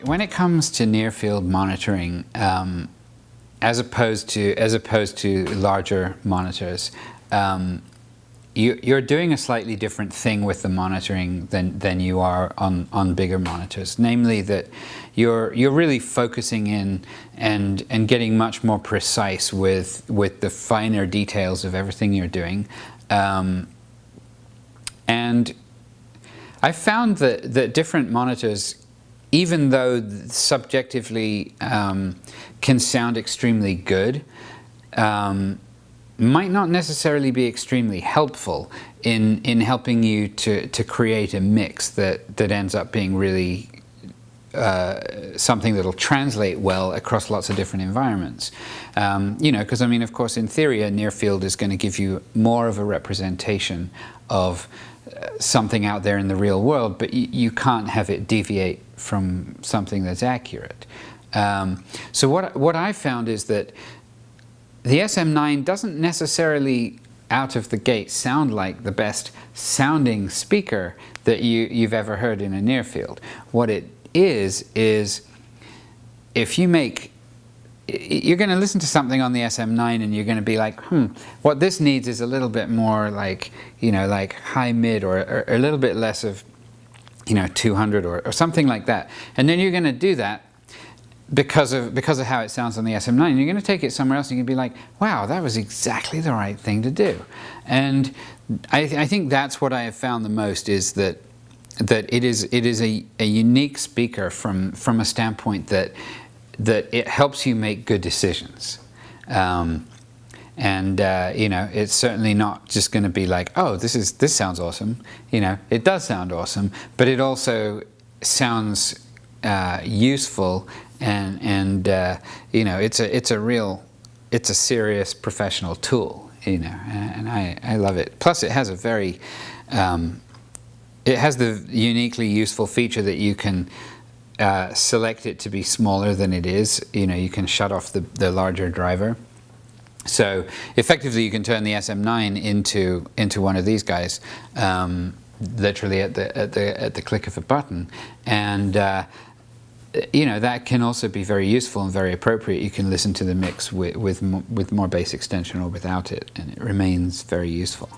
When it comes to near field monitoring, as opposed to larger monitors, you're doing a slightly different thing with the monitoring than you are on bigger monitors. Namely, that you're really focusing in and getting much more precise with the finer details of everything you're doing. And I found that different monitors, even though subjectively can sound extremely good, might not necessarily be extremely helpful in helping you to create a mix that ends up being really something that'll translate well across lots of different environments. You know, because I mean, of course, in theory, a near field is going to give you more of a representation of something out there in the real world, but you can't have it deviate from something that's accurate. So what I found is that the SM9 doesn't necessarily out of the gate sound like the best sounding speaker that you've ever heard in a near field. What it is if you're going to listen to something on the SM9 and you're going to be like, what this needs is a little bit more like, you know, like high mid or a little bit less of, you know, 200 or something like that. And then you're going to do that because of how it sounds on the SM9. And you're going to take it somewhere else and you're going to be like, wow, that was exactly the right thing to do. And I think that's what I have found the most, is that it is a unique speaker from a standpoint that it helps you make good decisions. You know, it's certainly not just going to be like, oh, this sounds awesome. You know, it does sound awesome, but it also sounds useful, and you know, it's a serious professional tool. You know, and I love it. Plus, it has a very it has the uniquely useful feature that you can select it to be smaller than it is. You know, you can shut off the larger driver. So effectively, you can turn the SM9 into one of these guys, literally at the click of a button, and you know, that can also be very useful and very appropriate. You can listen to the mix with more bass extension or without it, and it remains very useful.